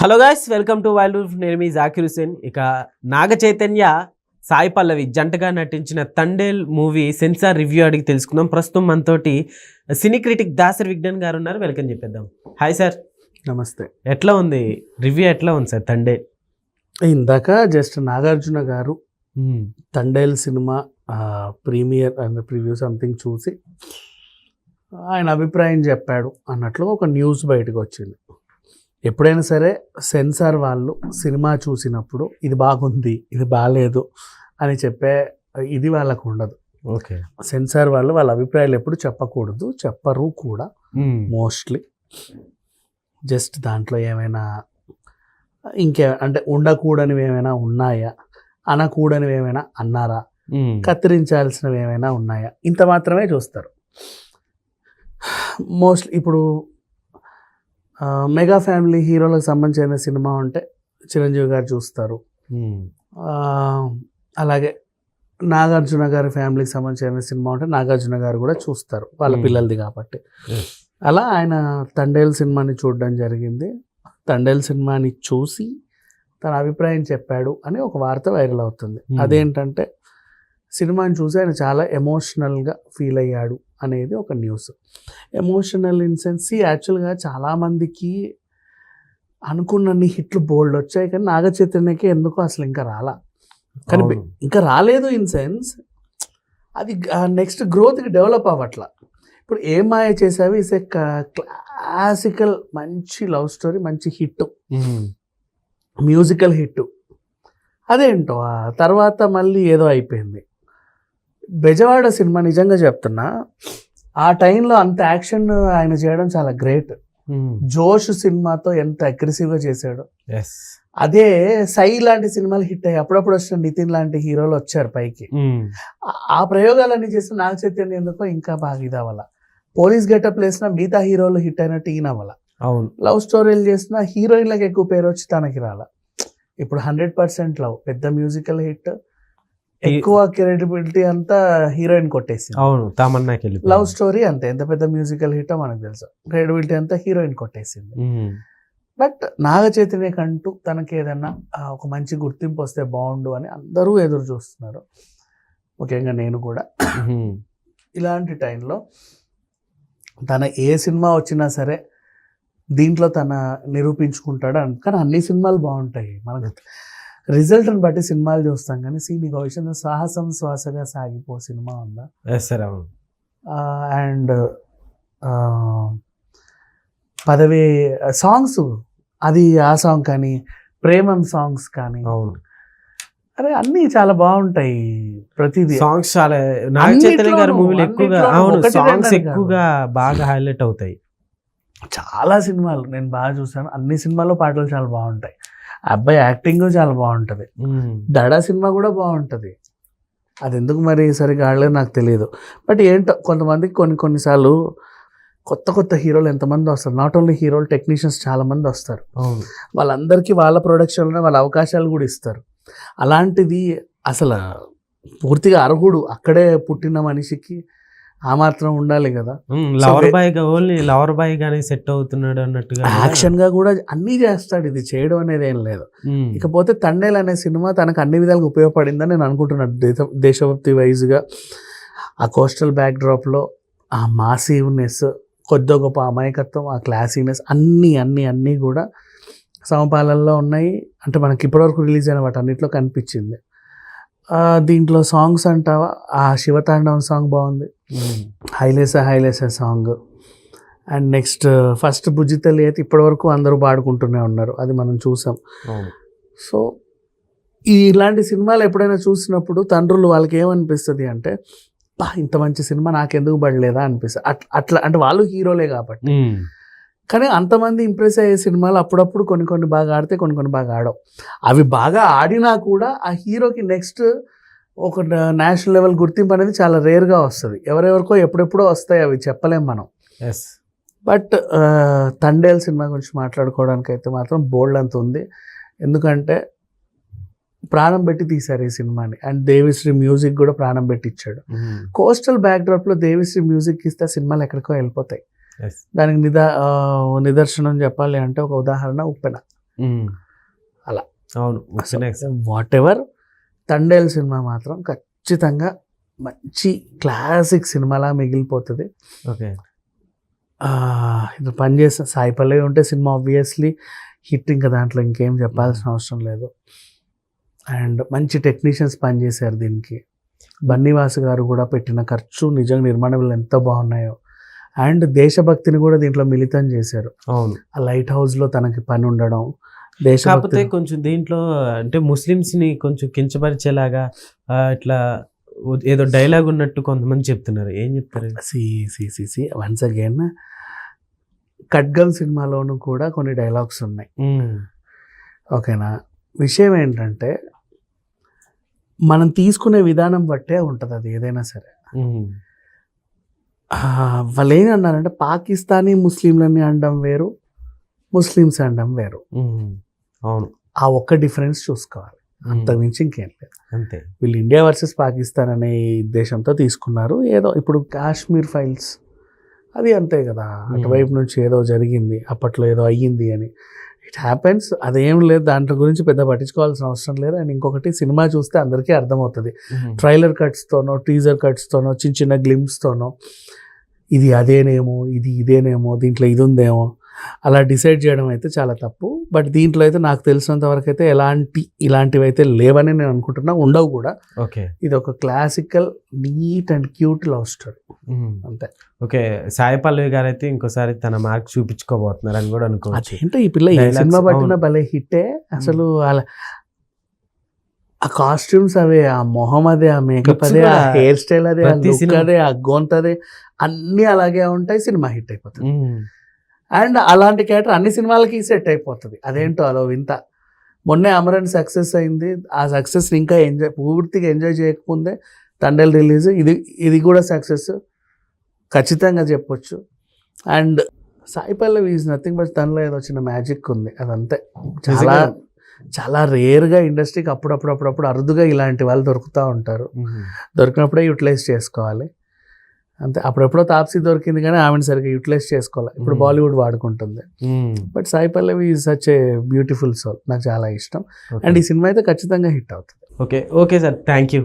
Hello guys, welcome to wild wolf. నేను మీ జాకిర్ హుసేన్. ఇక నాగ చైతన్య, సాయి పల్లవి జంటగా నటించిన తండేల్ మూవీ సెన్సార్ రివ్యూ అడిగి తెలుసుకుందాం. ప్రస్తుతం మనతోటి సినీ క్రిటిక్ దాసరి విజ్ఞాన్ గారు ఉన్నారు. వెల్కమ్ చెప్పేద్దాం. Hi sir. నమస్తే. ఎట్లా ఉంది రివ్యూ? ఎట్లా ఉంది సార్ తండేల్? ఇందాక జస్ట్ నాగార్జున గారు Thandel cinema premiere and preview something చూసి ఆయన అభిప్రాయం చెప్పాడు అన్నట్లు ఒక న్యూస్ బయటకు వచ్చింది. ఎప్పుడైనా సరే సెన్సార్ వాళ్ళు సినిమా చూసినప్పుడు ఇది బాగుంది, ఇది బాగాలేదు అని చెప్పే ఇది వాళ్ళకు ఉండదు. ఓకే, సెన్సార్ వాళ్ళు వాళ్ళ అభిప్రాయాలు ఎప్పుడు చెప్పకూడదు, చెప్పరు కూడా మోస్ట్లీ. జస్ట్ దాంట్లో ఏమైనా అంటే ఉండకూడనివి ఏమైనా ఉన్నాయా, అనకూడనివి ఏమైనా అన్నారా, కత్తిరించాల్సినవి ఏమైనా ఉన్నాయా, ఇంత మాత్రమే చూస్తారు మోస్ట్లీ. ఇప్పుడు మెగా ఫ్యామిలీ హీరోలకు సంబంధించిన సినిమా ఉంటే చిరంజీవి గారు చూస్తారు. అలాగే నాగార్జున గారి ఫ్యామిలీకి సంబంధించిన సినిమా ఉంటే నాగార్జున గారు కూడా చూస్తారు, వాళ్ళ పిల్లలది కాబట్టి. అలా ఆయన తండేల్ సినిమాని చూడడం జరిగింది. తండేల్ సినిమాని చూసి తన అభిప్రాయం చెప్పాడు అని ఒక వార్త వైరల్ అవుతుంది. అదేంటంటే సినిమాని చూసి ఆయన చాలా ఎమోషనల్గా ఫీల్ అయ్యాడు అనేది ఒక న్యూస్. ఎమోషనల్ ఇన్ సెన్స్ యాక్చువల్గా చాలామందికి అనుకున్నన్ని హిట్లు బోల్డ్ వచ్చాయి, కానీ నాగ చైతన్యకి ఎందుకో అసలు ఇంకా రాలా. కానీ ఇంకా రాలేదు ఇన్ సెన్స్ అది నెక్స్ట్ గ్రోత్కి డెవలప్ అవ్వట్లా. ఇప్పుడు ఏం మాయ చేసావి ఇస్ ఏ క్లాసికల్ మంచి లవ్ స్టోరీ, మంచి హిట్, మ్యూజికల్ హిట్. అదేంటో ఆ తర్వాత మళ్ళీ ఏదో అయిపోయింది. బెజవాడ సినిమా నిజంగా చెప్తున్నా, ఆ టైంలో అంత యాక్షన్ ఆయన చేయడం చాలా గ్రేట్. జోష్ సినిమాతో ఎంత అగ్రెసివ్గా చేశాడు. అదే సై లాంటి సినిమాలు హిట్ అయ్యి అప్పుడప్పుడు వచ్చిన నితిన్ లాంటి హీరోలు వచ్చారు పైకి. ఆ ప్రయోగాలన్నీ చేసిన నాగ చైతన్య ఎందుకో ఇంకా బాగా ఇదవ్వాల. పోలీస్ గెటప్ వేసిన మిగతా హీరోలు హిట్ అయినట్టు ఈయన అవ్వాల. అవును, లవ్ స్టోరీలు చేసిన హీరోయిన్లకు ఎక్కువ పేరు వచ్చి తనకి రాల. ఇప్పుడు 100% లవ్ పెద్ద మ్యూజికల్ హిట్, ఎక్కువ క్రెడిబిలిటీ అంతా హీరోయిన్ కొట్టేసింది. అవును, తమన్నాకి లవ్ స్టోరీ అంతే, ఎంత పెద్ద మ్యూజికల్ హిట్ మనకు తెలుసు, క్రెడిబిలిటీ అంతా హీరోయిన్ కొట్టేసింది. బట్ నాగ చైతన్యకంటూ తనకి ఏదన్నా ఒక మంచి గుర్తింపు వస్తే బాగుండు అని అందరూ ఎదురు చూస్తున్నారు, ముఖ్యంగా నేను కూడా. ఇలాంటి టైంలో తన ఏ సినిమా వచ్చినా సరే దీంట్లో తన నిరూపించుకుంటాడు. కానీ అన్ని సినిమాలు బాగుంటాయి, మనకు రిజల్ట్ని బట్టి సినిమాలు చూస్తాం. కానీ నీకు విషయం సాహసం శ్వాసగా సాగిపో సినిమా ఉందా? అండ్ పదవి సాంగ్స్, అది ఆ సాంగ్ కానీ ప్రేమం సాంగ్స్ కానీ, అరే అన్నీ చాలా బాగుంటాయి. ప్రతిదీ సాంగ్స్ చాలా నాగ చైతన్య గారి మూవీలు ఎక్కువగా సాంగ్స్ ఎక్కువగా బాగా హైలైట్ అవుతాయి. చాలా సినిమాలు నేను బాగా చూసాను, అన్ని సినిమాల్లో పాటలు చాలా బాగుంటాయి. అబ్బాయి యాక్టింగ్ చాలా బాగుంటుంది. దడా సినిమా కూడా బాగుంటుంది. అది ఎందుకు మరి సరిగా ఆడలేదు నాకు తెలియదు. బట్ ఏంటో కొంతమందికి కొన్నిసార్లు కొత్త హీరోలు ఎంతమంది వస్తారు, నాట్ ఓన్లీ హీరోలు, టెక్నీషియన్స్ చాలామంది వస్తారు. వాళ్ళందరికీ వాళ్ళ ప్రొడక్షన్లో వాళ్ళ అవకాశాలు కూడా ఇస్తారు. అలాంటిది అసలు పూర్తిగా అర్హుడు, అక్కడే పుట్టిన మనిషికి ఆ మాత్రం ఉండాలి కదా. లవర్ బాయ్ గానీ సెట్ అవుతున్నాడు అన్నట్టుగా యాక్షన్ గా కూడా అన్నీ చేస్తాడు. ఇది చేయడం అనేది ఏం లేదు. ఇకపోతే తండేల్ అనే సినిమా తనకు అన్ని విధాలుగా ఉపయోగపడిందని నేను అనుకుంటున్నాను. దేశభక్తి వైజ్గా ఆ కోస్టల్ బ్యాక్ డ్రాప్లో ఆ మాసివ్నెస్, కొద్ది గొప్ప అమాయకత్వం, ఆ క్లాసీనెస్ అన్నీ కూడా సమపాలనలో ఉన్నాయి. అంటే మనకి ఇప్పటివరకు రిలీజ్ అయిన వాటి అన్నింటిలో కనిపించింది. దీంట్లో సాంగ్స్ అంటావా, ఆ శివతాండవం సాంగ్ బాగుంది, హైలేసా సాంగ్. అండ్ నెక్స్ట్ ఫస్ట్ బుజ్జితల్లి అయితే ఇప్పటివరకు అందరూ పాడుకుంటూనే ఉన్నారు, అది మనం చూసాం. సో ఇలాంటి సినిమాలు ఎప్పుడైనా చూసినప్పుడు తండ్రులు వాళ్ళకి ఏమనిపిస్తుంది అంటే, ఇంత మంచి సినిమా నాకెందుకు పడలేదా అనిపిస్తుంది. అట్లా అంటే వాళ్ళు హీరోలే కాబట్టి. కానీ అంతమంది ఇంప్రెస్ అయ్యే సినిమాలు అప్పుడప్పుడు కొన్ని బాగా ఆడితే కొన్ని బాగా ఆడవు. అవి బాగా ఆడినా కూడా ఆ హీరోకి నెక్స్ట్ ఒక నేషనల్ లెవెల్ గుర్తింపు అనేది చాలా రేర్గా వస్తుంది. ఎవరెవరికో ఎప్పుడెప్పుడో వస్తాయి, అవి చెప్పలేం మనం. బట్ తండేల్ సినిమా గురించి మాట్లాడుకోవడానికి అయితే మాత్రం బోల్డ్ అంత ఉంది. ఎందుకంటే ప్రాణం పెట్టి తీశారు ఈ సినిమాని. అండ్ దేవిశ్రీ మ్యూజిక్ కూడా ప్రాణం పెట్టి ఇచ్చాడు. కోస్టల్ బ్యాక్డ్రాప్లో దేవిశ్రీ మ్యూజిక్ ఇస్తే సినిమాలు ఎక్కడికో వెళ్ళిపోతాయి. దానికి నిదర్శనం చెప్పాలి అంటే ఒక ఉదాహరణ ఉప్పెన. అలా. అవును. వాట్ ఎవర్, తండేల్ సినిమా మాత్రం ఖచ్చితంగా మంచి క్లాసిక్ సినిమాలా మిగిలిపోతుంది. ఓకే. ఇది పనిచేసిన సాయి పల్లవి ఉంటే సినిమా ఆబ్వియస్లీ హిట్, ఇంకా దాంట్లో ఇంకేం చెప్పాల్సిన అవసరం లేదు. అండ్ మంచి టెక్నీషియన్స్ పనిచేశారు దీనికి. బన్నీవాసు గారు కూడా పెట్టిన ఖర్చు నిజంగా నిర్మాణ విలువలు ఎంత బాగున్నాయో. అండ్ దేశభక్తిని కూడా దీంట్లో మిళితం చేశారు. అవును. ఆ లైట్ హౌస్లో తనకి పని ఉండడం, కాకపోతే దేశభక్తి. కొంచెం దీంట్లో అంటే ముస్లిమ్స్ని కొంచెం కించపరిచేలాగా ఇట్లా ఏదో డైలాగ్ ఉన్నట్టు కొంతమంది చెప్తున్నారు. ఏం చెప్తారు? వన్స్ అగైన్ ఖడ్గం సినిమాలోనూ కూడా కొన్ని డైలాగ్స్ ఉన్నాయి. ఓకేనా, విషయం ఏంటంటే మనం తీసుకునే విధానం బట్టే ఉంటుంది అది ఏదైనా సరే. వాళ్ళు ఏం అన్నారంటే పాకిస్తానీ ముస్లింలని అనడం వేరు, ముస్లిమ్స్ అనడం వేరు. అవును. ఆ ఒక్క డిఫరెన్స్ చూసుకోవాలి, అంతకుమించి ఇంకేం లేదు. అంతే. వీళ్ళు ఇండియా వర్సెస్ పాకిస్తాన్ అనే ఉద్దేశంతో తీసుకున్నారు. ఏదో ఇప్పుడు కాశ్మీర్ ఫైల్స్ అది అంతే కదా, అటువైపు నుంచి ఏదో జరిగింది, అప్పట్లో ఏదో అయ్యింది అని. ఇట్ హ్యాపెన్స్, అదేం లేదు, దాంట్లో గురించి పెద్ద పట్టించుకోవాల్సిన అవసరం లేదు. అండ్ ఇంకొకటి, సినిమా చూస్తే అందరికీ అర్థమవుతుంది. ట్రైలర్ కట్స్తోనో, టీజర్ కట్స్తోనో, చిన్న చిన్న గ్లిమ్స్తోనో ఇది అదేనేమో, ఇది ఇదేనేమో, దీంట్లో ఇది ఉందేమో అలా డిసైడ్ చేయడం అయితే చాలా తప్పు. బట్ దీంట్లో అయితే నాకు తెలిసినంత వరకు అయితే ఇలాంటివి అయితే లేవని నేను అనుకుంటున్నా, ఉండవు కూడా. ఓకే. ఇది ఒక classical neat and cute love story అంతే. ఓకే. సాయి పల్లవి గారు అయితే ఇంకోసారి తన మార్క్ చూపించుకోబోతున్నారు అని కూడా అనుకోవచ్చు. అదేంటో ఈ పిల్ల ఏ సినిమా పట్టిన భలే హిట్టే అసలు. అలా ఆ కాస్ట్యూమ్స్ అవే, ఆ మొహం అదే, ఆ మేకప్ అదే, ఆ హెయిర్ స్టైల్ అదే, ఆ లుక్ అదే, ఆ గొంతు అదే, అన్నీ అలాగే ఉంటాయి. సినిమా హిట్ అయిపోతుంది. అండ్ అలాంటి క్యారెక్టర్ అన్ని సినిమాలకి సెట్ అయిపోతుంది. అదేంటో అలా వింత. మొన్నే అమరన్ సక్సెస్ అయింది. ఆ సక్సెస్ని ఇంకా పూర్తిగా ఎంజాయ్ చేయకముందే తండేల్ రిలీజ్. ఇది కూడా సక్సెస్ ఖచ్చితంగా చెప్పొచ్చు. And Sai Pallavi is nothing but తనలో ఏదో చిన్న మ్యాజిక్ ఉంది, అదంతే. చాలా చాలా రేర్గా ఇండస్ట్రీకి అప్పుడప్పుడు అరుదుగా ఇలాంటి వాళ్ళు దొరుకుతూ ఉంటారు. దొరికినప్పుడే యూటిలైజ్ చేసుకోవాలి అంతే. అప్పుడెప్పుడో తాప్సీ దొరికింది కానీ ఆమెను సరిగ్గా యూటిలైజ్ చేసుకోవాలి. ఇప్పుడు బాలీవుడ్ వాడుకుంటుంది. But Sai Pallavi is such a beautiful soul, నాకు చాలా ఇష్టం. అండ్ ఈ సినిమా అయితే ఖచ్చితంగా హిట్ అవుతుంది. Okay sir, thank you.